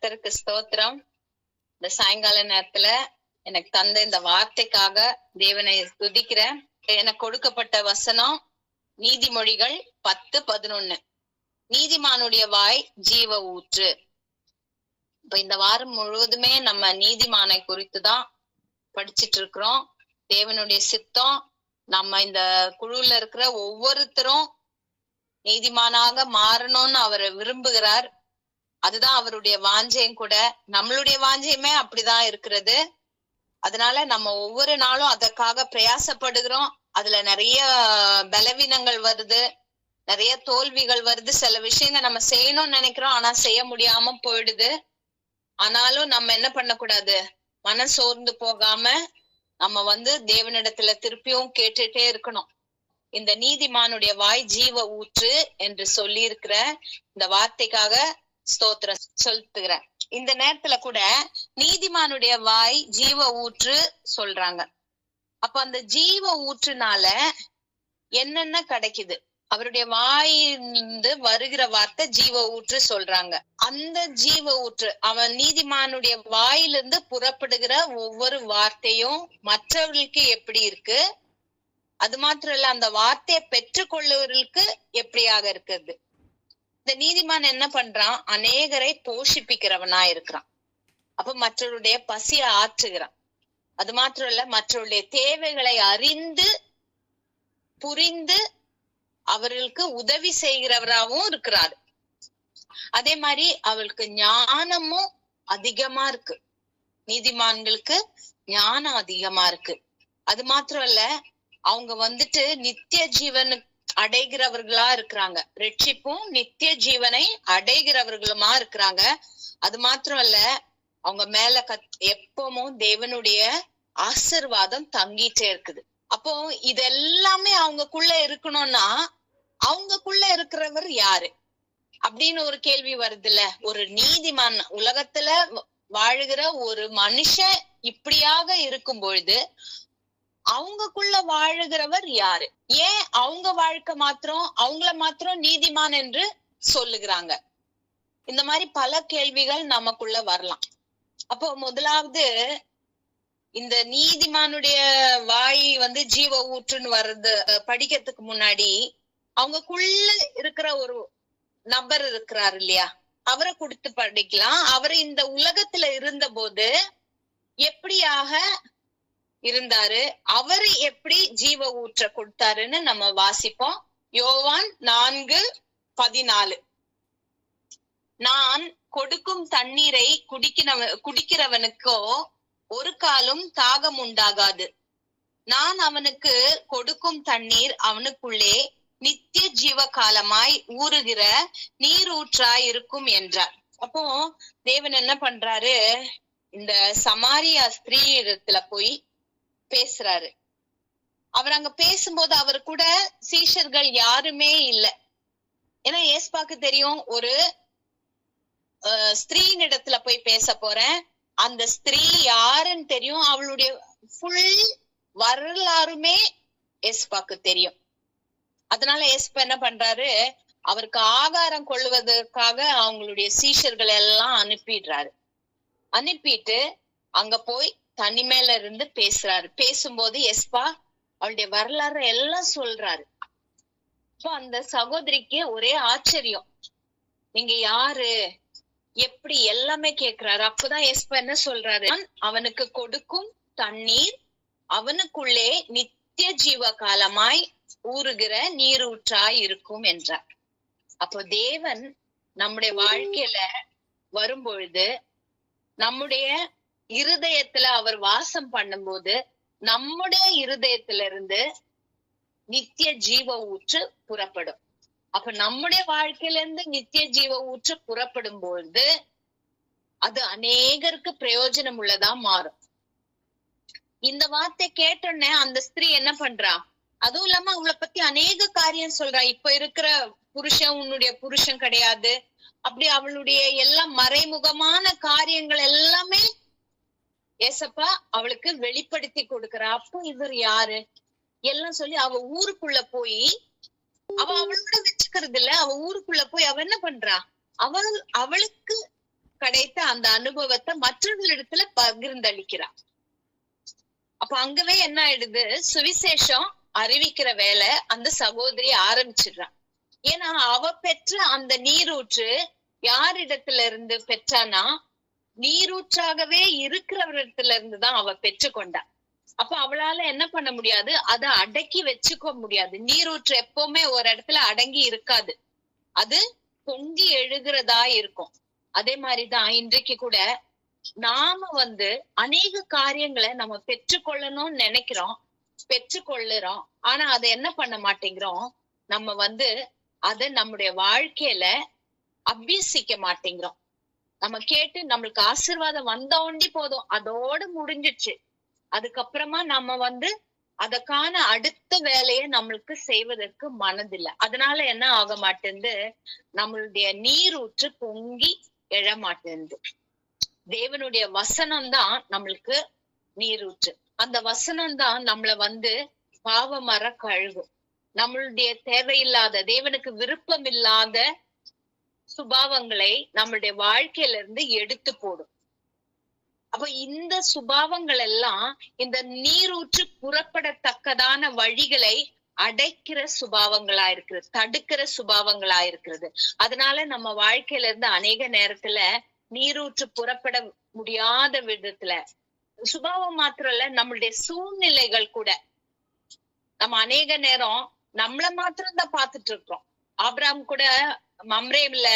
கர்த்தருக்கு ஸ்தோத்திரம். இந்த சாயங்கால நேரத்துல எனக்கு தந்த இந்த வார்த்தைக்காக தேவனை துதிக்கிறேன். எனக்கு கொடுக்கப்பட்ட வசனம் நீதிமொழிகள் 10:11. நீதிமானுடைய வாய் ஜீவ ஊற்று. இப்ப இந்த வாரம் முழுவதுமே நம்ம நீதிமானை குறித்துதான் படிச்சிட்டு இருக்கிறோம். தேவனுடைய சித்தம் நம்ம இந்த குழுல இருக்கிற ஒவ்வொருத்தரும் நீதிமானாக மாறணும்னு அவர் விரும்புகிறார். அதுதான் அவருடைய வாஞ்சையும் கூட. நம்மளுடைய வாஞ்சையுமே அப்படிதான் இருக்கிறது. அதனால நம்ம ஒவ்வொரு நாளும் அதற்காக பிரயாசப்படுகிறோம். அதுல நிறைய பலவீனங்கள் வருது, நிறைய தோல்விகள் வருது. சில விஷயங்கள் நம்ம செய்யணும்னு நினைக்கிறோம், ஆனா செய்ய முடியாம போயிடுது. ஆனாலும் நம்ம என்ன பண்ணக்கூடாது, மனம் சோர்ந்து போகாம நம்ம தேவனிடத்துல திருப்பியும் கேட்டுட்டே இருக்கணும். இந்த நீதிமானுடைய வாய் ஜீவ ஊற்று என்று சொல்லி இருக்கிற இந்த வார்த்தைக்காக ஸ்தோத்திரம் சொல்லுகிறேன். இந்த நேரத்துல கூட நீதிமானுடைய வாய் ஜீவ ஊற்று சொல்றாங்க. அப்ப அந்த ஜீவ ஊற்றுனால என்னென்ன கிடைக்குது? அவருடைய வாயிலிருந்து வருகிற வார்த்தை ஜீவ ஊற்று சொல்றாங்க. அந்த ஜீவ ஊற்று, அவன் நீதிமானுடைய வாயிலிருந்து புறப்படுகிற ஒவ்வொரு வார்த்தையும் மற்றவர்களுக்கு எப்படி இருக்கு, அது மாத்திரம் இல்ல அந்த வார்த்தையை பெற்றுக்கொள்ளுவர்களுக்கு எப்படியாக இருக்குது. இந்த நீதிமான் என்ன பண்றான்? அநேகரை போஷிப்பிக்கிறவனா இருக்கிறான். அப்ப மற்றவருடைய பசியை ஆற்றுகிறான். அது மாத்திரம் இல்ல, மற்றவருடைய தேவைகளை அறிந்து புரிந்து அவர்களுக்கு உதவி செய்கிறவராகவும் இருக்கிறாரு. அதே மாதிரி அவளுக்கு ஞானமும் அதிகமா இருக்கு. நீதிமான்களுக்கு ஞானம் அதிகமா இருக்கு. அது மாத்திரம் இல்ல, அவங்க நித்திய ஜீவனு அடைகிறவர்களா இருக்கிறாங்க. ரட்சிப்பும் நித்திய ஜீவனை அடைகிறவர்களுமா இருக்கிறாங்க. அது மாத்திரம் இல்ல, அவங்க மேல எப்பவும் தேவனுடைய ஆசீர்வாதம் தங்கிட்டே இருக்குது. அப்போ இதெல்லாமே அவங்கக்குள்ள இருக்கணும்னா அவங்கக்குள்ள இருக்கிறவர் யாரு அப்படின்னு ஒரு கேள்வி வருதுல்ல. ஒரு நீதிமான், உலகத்துல வாழுகிற ஒரு மனுஷன் இப்படியாக இருக்கும் பொழுது அவங்கக்குள்ள வாழுகிறவர் யாரு? ஏன் அவங்க வாழ்க்கை மாத்திரம் அவங்கள மாத்திரம் நீதிமான் என்று சொல்லுகிறாங்க? இந்த மாதிரி பல கேள்விகள் நமக்குள்ள வரலாம். அப்போ முதலாவது, இந்த நீதிமானுடைய வாய் ஜீவ ஊற்றுன்னு வர்றது படிக்கிறதுக்கு முன்னாடி அவங்கக்குள்ள இருக்கிற ஒரு நபர் இருக்கிறாரு இல்லையா, அவரை கொடுத்து படிக்கலாம். அவர் இந்த உலகத்துல இருந்த போது எப்படியாக இருந்தாரு, அவரு எப்படி ஜீவ ஊற்ற கொடுத்தாருன்னு நம்ம வாசிப்போம். யோவான் 4:14. நான் கொடுக்கும் தண்ணீரை குடிக்கிறவனுக்கோ ஒரு காலும் தாகம் உண்டாகாது. நான் அவனுக்கு கொடுக்கும் தண்ணீர் அவனுக்குள்ளே நித்திய ஜீவ காலமாய் ஊறுகிற நீரூற்றாய் இருக்கும் என்றார். அப்போ தேவன் என்ன பண்றாரு, இந்த சமாரியா ஸ்திரீ இடத்துல போய் பேசுறாரு. அவர் அங்க பேசும்போது அவர் கூட சீஷர்கள் யாருமே இல்லை. ஏன்னா ஏஸ்பாக்கு தெரியும், ஒரு ஸ்திரீன் இடத்துல போய் பேச போறேன், அந்த ஸ்திரீ யாருன்னு தெரியும், அவளுடைய ஃபுல் வரலாறுமே ஏஸ்பாக்கு தெரியும். அதனால ஏஸ்பா என்ன பண்றாரு, அவருக்கு ஆகாரம் கொள்வதற்காக அவங்களுடைய சீஷர்கள் எல்லாம் அனுப்பிடுறாரு. அனுப்பிட்டு அங்க போய் தனிமையில இருந்து பேசுறாரு. பேசும்போது எஸ்பா அவளுடைய வரலாறு எல்லாம் சொல்றாரு. இப்போ அந்த சகோதரிக்கு ஒரே ஆச்சரியம், நீங்க யாரு, எப்படி, எல்லாமே கேக்குறாரு. அப்பதான் எஸ்பா என்ன சொல்றாரு, அவனுக்கு கொடுக்கும் தண்ணீர் அவனுக்குள்ளே நித்திய ஜீவ காலமாய் ஊறுகிற நீரூற்றாய் இருக்கும் என்றார். அப்போ தேவன் நம்முடைய வாழ்க்கையில வரும்பொழுது, நம்முடைய இருதயத்துல அவர் வாசம் பண்ணும்போது, நம்முடைய இருதயத்துல இருந்து நித்திய ஜீவ ஊற்று புறப்படும். அப்ப நம்முடைய வாழ்க்கையில இருந்து நித்திய ஜீவ ஊற்று புறப்படும் பொழுது அது அநேகருக்கு பிரயோஜனம் உள்ளதா மாறும். இந்த வார்த்தை கேட்டோன்னே அந்த ஸ்திரீ என்ன பண்றா, அதுவும் இல்லாம அவளை பத்தி அநேக காரியம் சொல்றா. இப்ப இருக்கிற புருஷன் உன்னுடைய புருஷன் கிடையாது, அப்படி அவளுடைய எல்லாம் மறைமுகமான காரியங்கள் எல்லாமே ஏசப்பா அவளுக்கு வெளிப்படுத்தி கொடுக்கிறா. அப்போ இவர் யாரு எல்லாம் சொல்லி அவ ஊருக்குள்ள போய், அவளோட வச்சுக்கிறது இல்ல, அவ ஊருக்குள்ள போய் அவ என்ன பண்றா, அவளுக்கு கிடைத்த அந்த அனுபவத்தை மற்றவர்களிடத்துல பகிர்ந்தளிக்கிறார். அப்ப அங்கவே என்ன ஆயிடுது, சுவிசேஷம் அறிவிக்கிற வேலை அந்த சகோதரி ஆரம்பிச்சிடுறான். ஏன்னா அவ பெற்ற அந்த நீரூற்று யாரிடத்துல இருந்து பெற்றானா, நீரூற்றாகவே இருக்கிறவரிடத்துல இருந்துதான் அவ பெற்றுக்கொண்டா. அப்ப அவளால என்ன பண்ண முடியாது, அதை அடக்கி வச்சுக்க முடியாது. நீரூற்று எப்பவுமே ஒரு இடத்துல அடங்கி இருக்காது, அது பொங்கி எழுகிறதா இருக்கும். அதே மாதிரிதான் இன்றைக்கு கூட நாம அநேக காரியங்களை நம்ம பெற்றுக்கொள்ளணும்னு நினைக்கிறோம், பெற்றுக்கொள்ளுறோம். ஆனா அதை என்ன பண்ண மாட்டேங்கிறோம், நம்ம அதை நம்முடைய வாழ்க்கையில அபியசிக்க மாட்டேங்கிறோம். நம்ம கேட்டு நம்மளுக்கு ஆசீர்வாதம் வந்தோண்டி போதும், அதோட முடிஞ்சிச்சு. அதுக்கப்புறமா நம்ம அதற்கான அடுத்த வேலையை நம்மளுக்கு செய்வதற்கு மனதில்லை. அதனால என்ன ஆக மாட்டேங்குது, நம்மளுடைய நீரூற்று பொங்கி எழ மாட்டேங்குது. தேவனுடைய வசனம் தான் நம்மளுக்கு நீரூற்று. அந்த வசனம் தான் நம்மள பாவமர கழுகும். நம்மளுடைய தேவையில்லாத, தேவனுக்கு விருப்பம் இல்லாத சுபாவங்களை நம்மளுடைய வாழ்க்கையில இருந்து எடுத்து போடும். அப்ப இந்த சுபாவங்கள் எல்லாம் இந்த நீரூற்று புறப்படத்தக்கதான வழிகளை அடைக்கிற சுபாவங்களா இருக்கிறது, தடுக்கிற சுபாவங்களா இருக்கிறது. அதனால நம்ம வாழ்க்கையில இருந்து அநேக நேரத்துல நீரூற்று புறப்பட முடியாத விதத்துல, சுபாவம் மாத்திரம் இல்ல, நம்மளுடைய சூழ்நிலைகள் கூட. நம்ம அநேக நேரம் நம்மள மாத்திரம் தான் பார்த்துட்டு இருக்கிறோம். ஆபிரகாம் கூட மம்ரேல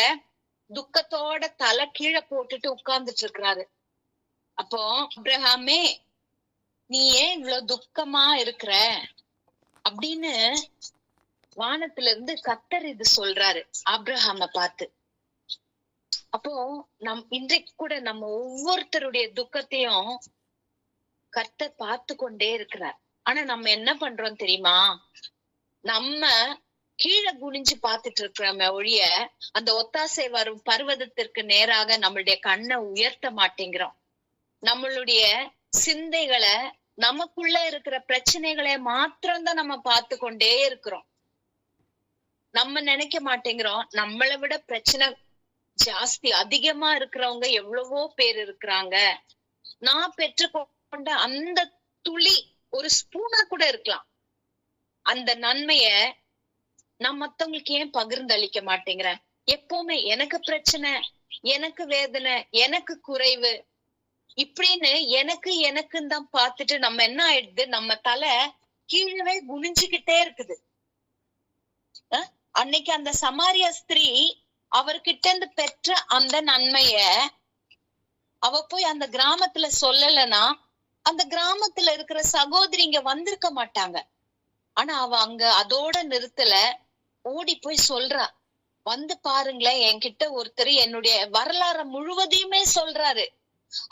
துக்கத்தோட தலை கீழே போட்டுட்டு உட்கார்ந்துட்டு இருக்கிறாரு. அப்போ ஆபிரகாமே, நீ ஏன் இவ்வளவு துக்கமா இருக்கிற அப்படின்னு வானத்துல இருந்து கர்த்தர் இது சொல்றாரு ஆபிரகாம பார்த்து. அப்போ இன்றைக்கு கூட நம்ம ஒவ்வொருத்தருடைய துக்கத்தையும் கர்த்தர் பார்த்து கொண்டே இருக்கிறார். ஆனா நம்ம என்ன பண்றோம் தெரியுமா, நம்ம கீழே குனிஞ்சு பார்த்துட்டு இருக்கிறோமே ஒழிய அந்த ஒத்தாசை வரும் பர்வதத்திற்கு நேராக நம்மளுடைய கண்ணை உயர்த்த மாட்டேங்கிறோம். நம்மளுடைய சிந்தைகளை, நமக்குள்ள இருக்கிற பிரச்சனைகளை மாத்திரம்தான் நம்ம பார்த்து கொண்டே இருக்கிறோம். நம்ம நினைக்க மாட்டேங்கிறோம், நம்மளை விட பிரச்சனை ஜாஸ்தி அதிகமா இருக்கிறவங்க எவ்வளவோ பேர் இருக்கிறாங்க. நான் பெற்றுக்கொண்ட அந்த துளி ஒரு ஸ்பூனா கூட இருக்கலாம், அந்த நன்மைய நான் மத்தவங்களுக்கு ஏன் பகிர்ந்தளிக்க மாட்டேங்கிறேன்? எப்பவுமே எனக்கு பிரச்சனை, எனக்கு வேதனை, எனக்கு குறைவு இப்படின்னு எனக்குன்னு தான் பார்த்துட்டு நம்ம என்ன ஆயிடுது, நம்ம தலை கீழே குனிஞ்சுக்கிட்டே இருக்குது. அன்னைக்கு அந்த சமாரிய ஸ்திரீ அவர்கிட்ட இருந்து பெற்ற அந்த நன்மைய அவ போய் அந்த கிராமத்துல சொல்லலன்னா அந்த கிராமத்துல இருக்கிற சகோதரி இங்க வந்திருக்க மாட்டாங்க. ஆனா அவ அங்க அதோட நிறுத்தல, ஓடி போய் சொல்றா, பாருங்களேன், என்கிட்ட ஒருத்தர் என்னுடைய வரலாறு முழுவதையுமே சொல்றாரு,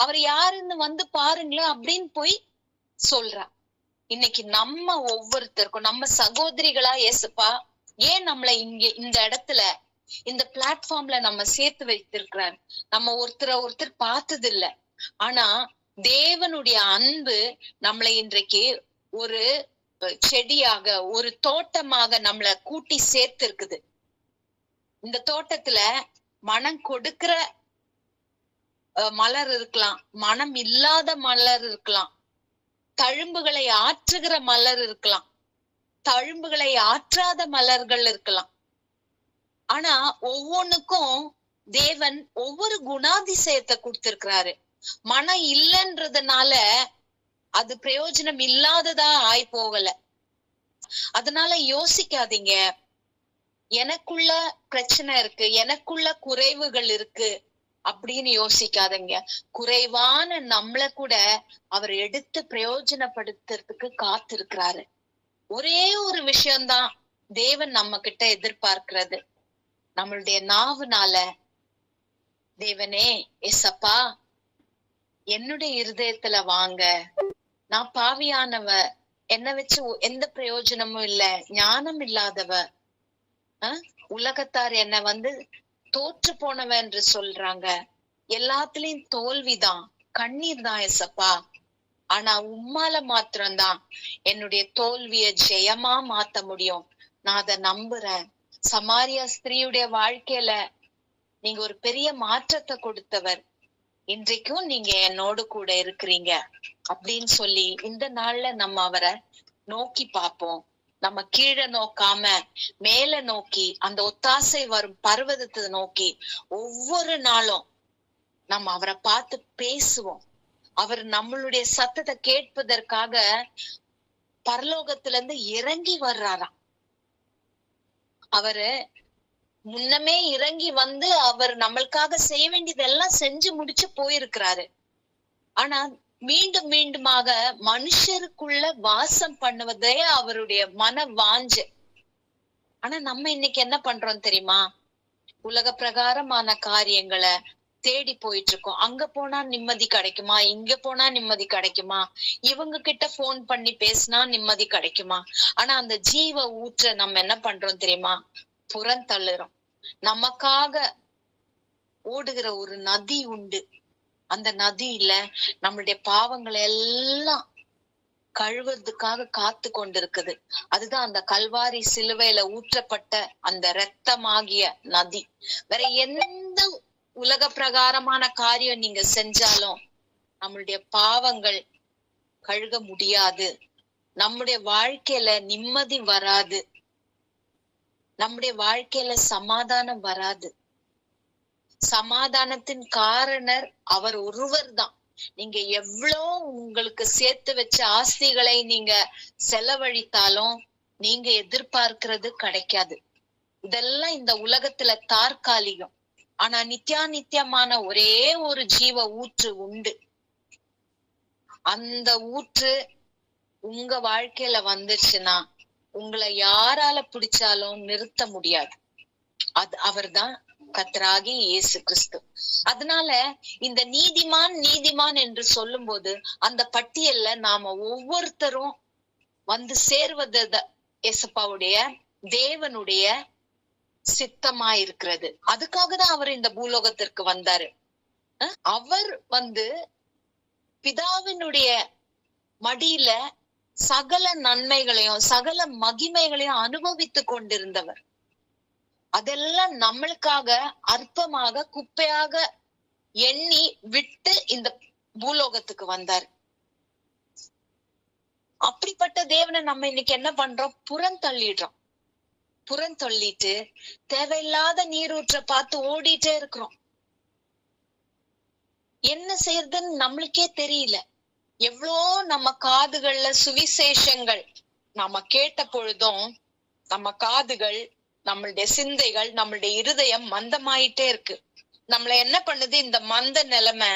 அவர் யாருன்னு பாருங்களேன் அப்படின்னு போய் சொல்றா. இன்னைக்கு நம்ம ஒவ்வொருத்தருக்கும் நம்ம சகோதரிகளா ஏசுப்பா ஏன் நம்மள இங்க இந்த இடத்துல இந்த பிளாட்ஃபார்ம்ல நம்ம சேர்த்து வைத்திருக்கிறார். நம்ம ஒருத்தர் பார்த்தது இல்ல, ஆனா தேவனுடைய அன்பு நம்மளை இன்றைக்கு ஒரு செடியாக, ஒரு தோட்டமாக நம்மள கூட்டி சேர்த்து இருக்குது. இந்த தோட்டத்துல மனம் கொடுக்கிற மலர் இருக்கலாம், மனம் இல்லாத மலர் இருக்கலாம், தழும்புகளை ஆற்றுகிற மலர் இருக்கலாம், தழும்புகளை ஆற்றாத மலர்கள் இருக்கலாம். ஆனா ஒவ்வொன்னுக்கும் தேவன் ஒவ்வொரு குணாதிசயத்தை கொடுத்திருக்கிறாரு. மனம் இல்லைன்றதுனால அது பிரயோஜனம் இல்லாததா ஆய் போகல. அதனால யோசிக்காதீங்க, எனக்குள்ள பிரச்சனை இருக்கு, எனக்குள்ள குறைவுகள் இருக்கு அப்படின்னு யோசிக்காதீங்க. குறைவான நம்மள கூட அவர் எடுத்து பிரயோஜனப்படுத்துறதுக்கு காத்திருக்கிறாரு. ஒரே ஒரு விஷயம்தான் தேவன் நம்ம கிட்ட எதிர்பார்க்கிறது, நம்மளுடைய நாவுனால, தேவனே ஏசப்பா என்னுடைய இருதயத்துல வாங்க, நான் பாவியானவ, என்ன வச்சு எந்த பிரயோஜனமும் இல்ல, ஞானம் இல்லாதவ, உலகத்தார் என்ன தோற்று போனவ என்று சொல்றாங்க, எல்லாத்துலயும் தோல்விதான், கண்ணீர் தான் ஏசப்பா, ஆனா உம்மால மாத்திரம்தான் என்னுடைய தோல்விய ஜெயமா மாத்த முடியும், நான் அதை நம்புறேன். சமாரியா ஸ்திரீயுடைய வாழ்க்கையில நீங்க ஒரு பெரிய மாற்றத்தை கொடுத்தவர். இன்றைக்கும் நீங்க என்னோடு கூட இருக்கிறீங்க அப்படின்னு சொல்லி இந்த நாள்ல நம்ம அவரை நோக்கி பார்ப்போம். நம்ம கீழே நோக்காம மேல நோக்கி அந்த ஒத்தாசை வரும் பர்வதத்தை நோக்கி ஒவ்வொரு நாளும் நம்ம அவரை பார்த்து பேசுவோம். அவர் நம்மளுடைய சத்தத்தை கேட்பதற்காக பரலோகத்துல இருந்து இறங்கி வர்றாராம். அவரு முன்னமே இறங்கி வந்து அவர் நம்மளுக்காக செய்ய வேண்டியதெல்லாம் செஞ்சு முடிச்சு போயிருக்கிறாரு. ஆனா மீண்டும் மீண்டுமாக மனுஷருக்குள்ள வாசம் பண்ணுவதே அவருடைய மன வாஞ்சை. ஆனா நம்ம இன்னைக்கு என்ன பண்றோம் தெரியுமா? உலக பிரகாரமான காரியங்களை தேடி போயிட்டு இருக்கோம். அங்க போனா நிம்மதி கிடைக்குமா, இங்க போனா நிம்மதி கிடைக்குமா, இவங்க கிட்ட போன் பண்ணி பேசினா நிம்மதி கிடைக்குமா. ஆனா அந்த ஜீவ ஊற்ற நம்ம என்ன பண்றோம் தெரியுமா? புறந்தள்ளுறோம். நமக்காக ஓடுகிற ஒரு நதி உண்டு. அந்த நதியில நம்மளுடைய பாவங்களை எல்லாம் கழுவுறதுக்காக காத்து கொண்டிருக்குது. அதுதான் அந்த கல்வாரி சிலுவையில ஊற்றப்பட்ட அந்த இரத்தமாகிய நதி. வேற எந்த உலக பிரகாரமான காரியம் நீங்க செஞ்சாலும் நம்மளுடைய பாவங்கள் கழுக முடியாது. நம்முடைய வாழ்க்கையில நிம்மதி வராது. நம்முடைய வாழ்க்கையில சமாதானம் வராது. சமாதானத்தின் காரணர் அவர் ஒருவர் தான். நீங்க எவ்வளோ உங்களுக்கு சேர்த்து வச்ச ஆஸ்திகளை நீங்க செலவழித்தாலும் நீங்க எதிர்பார்க்கிறது கிடைக்காது. இதெல்லாம் இந்த உலகத்துல தற்காலிகம். ஆனா நித்தியானித்தியமான ஒரே ஒரு ஜீவ ஊற்று உண்டு. அந்த ஊற்று உங்க வாழ்க்கையில வந்துச்சுன்னா உங்களை யாரால பிடிச்சாலும் நிறுத்த முடியாது. அது அவர்தான் கர்த்தராகி இயேசு கிறிஸ்து. அதனால இந்த நீதிமான் நீதிமான் என்று சொல்லும் போது அந்த பட்டியல்ல நாம ஒவ்வொருத்தரும் வந்து சேர்வது இயேசுப்பாவுடைய தேவனுடைய சித்தமா இருக்கிறது. அதுக்காக தான் அவர் இந்த பூலோகத்திற்கு வந்தாரு. அவர் வந்து பிதாவினுடைய மடியில சகல நன்மைகளையும் சகல மகிமைகளையும் அனுபவித்து கொண்டிருந்தவர். அதெல்லாம் நம்மளுக்காக அற்பமாக குப்பையாக எண்ணி விட்டு இந்த பூலோகத்துக்கு வந்தார். அப்படிப்பட்ட தேவனை நம்ம இன்னைக்கு என்ன பண்றோம்? புறந்தள்ளிடுறோம். புறந்தள்ளிட்டு தேவையில்லாத நீரூற்ற பார்த்து ஓடிட்டே இருக்கிறோம். என்ன செய்யறதுன்னு நம்மளுக்கே தெரியல. எவ்வளோ நம்ம காதுகள்ல சுவிசேஷங்கள் நாம கேட்ட பொழுதும் நம்ம காதுகள், நம்மளுடைய சிந்தைகள், நம்மளுடைய இருதயம் மந்தமாயிட்டே இருக்கு. நம்மள என்ன பண்ணுது? இந்த மந்த நிலைமை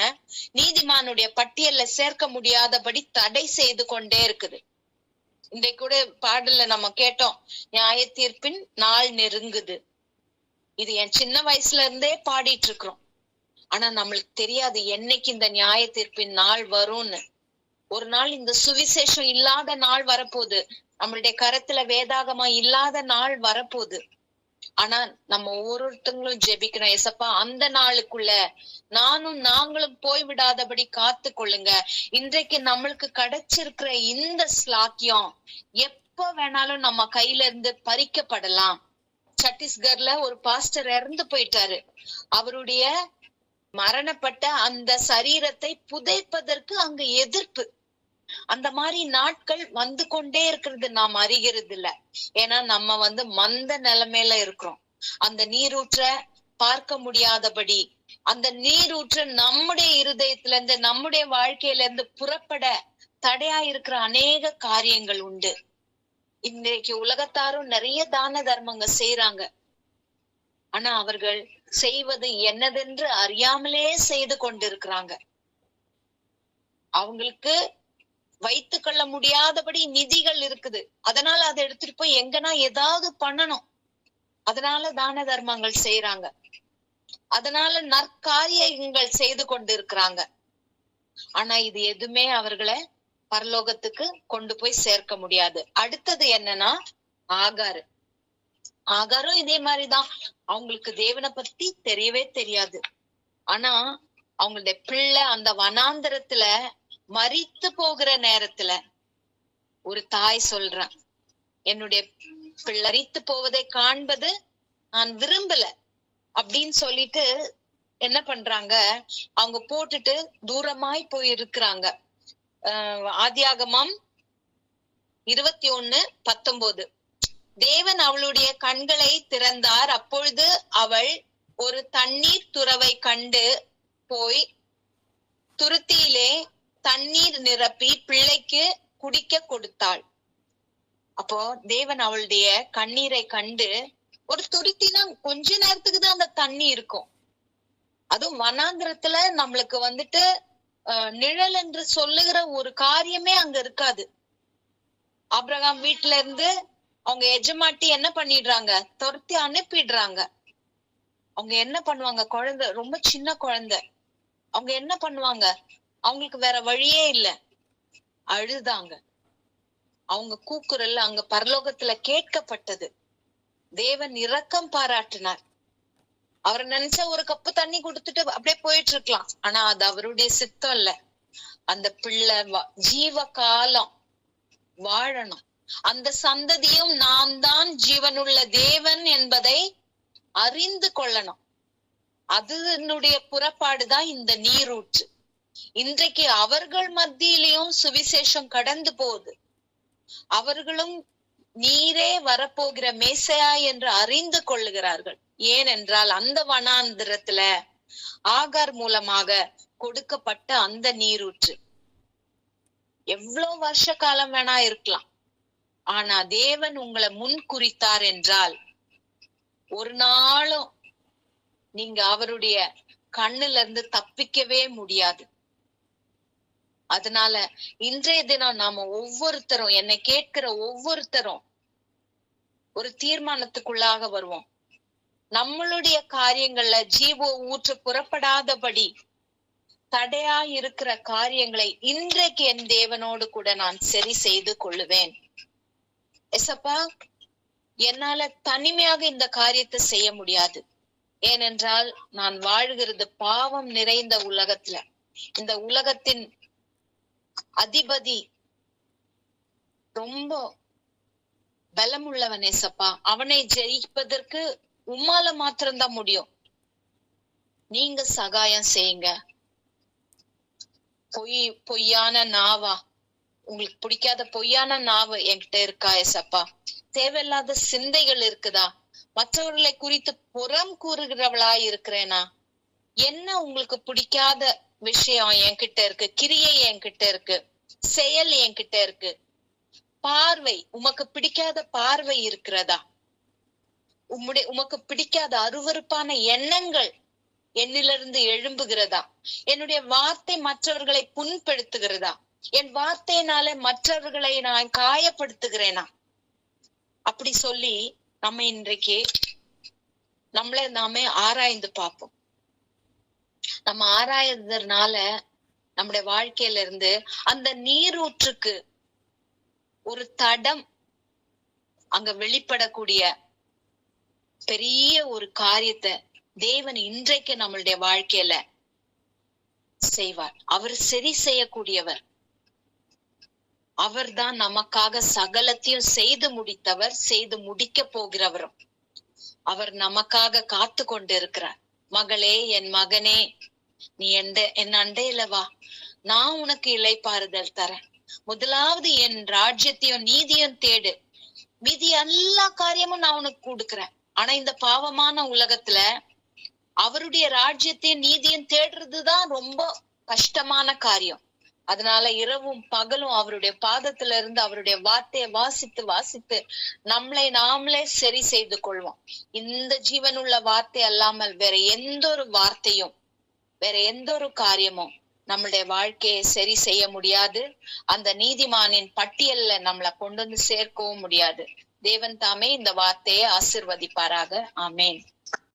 நீதிமானுடைய பட்டியல்ல சேர்க்க முடியாதபடி தடை செய்து கொண்டே இருக்குது. இன்றைக்கு கூட பாடல்ல நம்ம கேட்டோம், நியாய தீர்ப்பின் நாள் நெருங்குது. இது என் சின்ன வயசுல இருந்தே பாடிட்டு இருக்கிறோம். ஆனா நம்மளுக்கு தெரியாது என்னைக்கு இந்த நியாய தீர்ப்பின் நாள் வரும்னு. ஒரு நாள் இந்த சுவிசேஷம் இல்லாத நாள் வரப்போகுது. நம்மளுடைய கரத்துல வேதாகமா இல்லாத நாள் வரப்போகுது. ஆனா நம்ம ஒவ்வொருத்தங்களும் ஜெபிக்கணும், ஏசப்பா அந்த நாளுக்குள்ள நாங்களும் போய்விடாதபடி காத்து கொள்ளுங்க. இன்றைக்கு நம்மளுக்கு கிடைச்சிருக்கிற இந்த ஸ்லாக்கியம் எப்ப வேணாலும் நம்ம கையில இருந்து பறிக்கப்படலாம். சத்தீஸ்கர்ல ஒரு பாஸ்டர் இறந்து போயிட்டாரு. அவருடைய மரணப்பட்ட அந்த சரீரத்தை புதைப்பதற்கு அங்க எதிர்ப்பு. அந்த மாதிரி நாட்கள் வந்து கொண்டே இருக்கிறது நாம் அறிகிறது இல்ல. ஏன்னா நம்ம வந்து மந்த நிலைமையில இருக்கிறோம். அந்த நீரூற்ற பார்க்க முடியாதபடி, அந்த நீரூற்று நம்முடைய இருதயத்துல இருந்து நம்முடைய வாழ்க்கையில இருந்து புறப்பட தடையா இருக்கிற அநேக காரியங்கள் உண்டு. இன்றைக்கு உலகத்தாரும் நிறைய தான தர்மங்க செய்யறாங்க. ஆனா அவர்கள் செய்வது என்னதென்று அறியாமலே செய்து கொண்டிருக்கிறாங்க. அவங்களுக்கு வைத்து கொள்ள முடியாதபடி நிதிகள் இருக்குது. அதனால அதை எடுத்துட்டு போய் எங்கன்னா ஏதாவது பண்ணணும். அதனால தான தர்மங்கள் செய்யறாங்க. அதனால நற்காரியங்கள் செய்து கொண்டு இருக்கிறாங்க. ஆனா இது எதுவுமே அவர்களை பரலோகத்துக்கு கொண்டு போய் சேர்க்க முடியாது. அடுத்தது என்னன்னா ஆகாரும் இதே மாதிரிதான். அவங்களுக்கு தேவனை பத்தி தெரியவே தெரியாது. ஆனா அவங்களுடைய பிள்ளை அந்த வனாந்தரத்துல மரித்து போகிற நேரத்துல ஒரு தாய் சொல்றான், என்னுடைய பிள்ளை மரித்து போவதை காண்பது நான் விரும்பல அப்படின்னு சொல்லிட்டு என்ன பண்றாங்க, அவங்க போட்டுட்டு தூரமாய் போய் இருக்கிறாங்க. ஆதியாகமம் 21:19. தேவன் அவளுடைய கண்களை திறந்தார். அப்பொழுது அவள் ஒரு தண்ணீர் துறவை கண்டு போய் துருத்தியிலே தண்ணீர் நிரப்பி பிள்ளைக்கு குடிக்க கொடுத்தாள். அப்போ தேவன் அவளுடைய கண்ணீரை கண்டு, ஒரு துருத்தினா கொஞ்ச நேரத்துக்கு தான் அந்த தண்ணி இருக்கும். அதுவும் வனாந்திரத்துல நம்மளுக்கு வந்துட்டு நிழல் என்று சொல்லுகிற ஒரு காரியமே அங்க இருக்காது. ஆபிரகாம் வீட்டுல இருந்து அவங்க எஜமாட்டி என்ன பண்ணிடுறாங்க, துரத்தி அனுப்பிடுறாங்க. அவங்க என்ன பண்ணுவாங்க, குழந்தை ரொம்ப சின்ன குழந்தை, அவங்க என்ன பண்ணுவாங்க, அவங்களுக்கு வேற வழியே இல்ல, அழுதாங்க. அவங்க கூக்குரல் அங்க பரலோகத்துல கேட்கப்பட்டது. தேவன் இரக்கம் பாராட்டினார். அவர் நினைச்சா ஒரு கப்பு தண்ணி கொடுத்துட்டு அப்படியே போயிட்டு இருக்கலாம். ஆனா அது அவருடைய சித்தம் இல்ல. அந்த பிள்ளை ஜீவ காலம் வாழணும். அந்த சந்ததியும் நாம் தான் ஜீவனுள்ள தேவன் என்பதை அறிந்து கொள்ளணும். அதனுடைய புறப்பாடுதான் இந்த நீரூற்று. இன்றைக்கு அவர்கள் மத்தியிலையும் சுவிசேஷம் கடந்து போகுது. அவர்களும் நீரே வரப்போகிற மேசையா என்று அறிந்து கொள்ளுகிறார்கள். ஏனென்றால் அந்த வனாந்திரத்துல ஆகார் மூலமாக கொடுக்கப்பட்ட அந்த நீரூற்று எவ்வளவு வருஷ காலம் வேணா இருக்கலாம். ஆனா தேவன் உங்களை முன் குறித்தார் என்றால் ஒரு நாளும் நீங்க அவருடைய கண்ணுல இருந்து தப்பிக்கவே முடியாது. அதனால இன்றைய தினம் நாம ஒவ்வொருத்தரும், என்னை கேட்கிற ஒவ்வொருத்தரும் ஒரு தீர்மானத்துக்குள்ளாக வருவோம். நம்மளுடைய காரியங்கள்ல ஜீவ ஊற்று புறப்படாதபடி தடையா இருக்கிற காரியங்களை இன்றைக்கு என் தேவனோடு கூட நான் சரி செய்து கொள்ளுவேன். எசப்பா, என்னால தனிமையாக இந்த காரியத்தை செய்ய முடியாது. ஏனென்றால் நான் வாழ்கிறது பாவம் நிறைந்த உலகத்துல. இந்த உலகத்தின் அதிபதி ரொம்ப பலமுள்ளவன் ஏசப்பா. அவனை ஜெயிப்பதற்கு உம்மால மாத்திரம்தான் முடியும். நீங்க சகாயம் செய்யுங்க. பொய்யான நாவா, உங்களுக்கு பிடிக்காத பொய்யான நாவு என்கிட்ட இருக்கா ஏசப்பா? தேவையில்லாத சிந்தைகள் இருக்குதா? மற்றவர்களை குறித்து புறம் கூறுகிறவளா இருக்கிறேனா? என்ன உங்களுக்கு பிடிக்காத விஷயம் என்கிட்ட இருக்கு, கிரியை என்கிட்ட இருக்கு, செயல் என்கிட்ட இருக்கு, பார்வை, உமக்கு பிடிக்காத பார்வை இருக்கிறதா? உமக்கு பிடிக்காத அருவருப்பான எண்ணங்கள் என்னிலிருந்து எழும்புகிறதா? என்னுடைய வார்த்தை மற்றவர்களை புண்படுத்துகிறதா? என் வார்த்தையினால மற்றவர்களை நான் காயப்படுத்துகிறேனா? அப்படி சொல்லி நம்ம இன்றைக்கு நம்மளை நாமே ஆராய்ந்து பார்ப்போம். நம்ம ஆராய்றதுனால நம்முடைய வாழ்க்கையில இருந்து அந்த நீரூற்றுக்கு ஒரு தடம் அங்க வெளிப்படக்கூடிய பெரிய ஒரு காரியத்தை தேவன் இன்றைக்கு நம்மளுடைய வாழ்க்கையில செய்வார். அவர் சரி செய்யக்கூடியவர். அவர் தான் நமக்காக சகலத்தையும் செய்து முடித்தவர், செய்து முடிக்க போகிறவரும். அவர் நமக்காக காத்து கொண்டு இருக்கிறார். மகளே, என் மகனே, நீ என் அண்டையில வா, நான் உனக்கு இளைப்பாறுதல் தரேன். முதலாவது என் ராஜ்யத்தையும் நீதியும் தேடு, மீதி எல்லா காரியமும் நான் உனக்கு கொடுக்கிறேன். ஆனா இந்த பாவமான உலகத்துல அவருடைய ராஜ்யத்தையும் நீதியும் தேடுறதுதான் ரொம்ப கஷ்டமான காரியம். அதனால இரவும் பகலும் அவருடைய பாதத்துல இருந்து அவருடைய வார்த்தையை வாசித்து வாசித்து நம்மளை நாமளே சரி செய்து கொள்வோம். இந்த ஜீவனுள்ள வார்த்தை அல்லாமல் வேற எந்த ஒரு வார்த்தையும், வேற எந்த ஒரு காரியமும் நம்மளுடைய வாழ்க்கையை சரி செய்ய முடியாது. அந்த நீதிமானின் பட்டியல்ல நம்மளை கொண்டு வந்து சேர்க்கவும் முடியாது. தேவன் தாமே இந்த வார்த்தையை ஆசிர்வதிப்பாராக. ஆமேன்.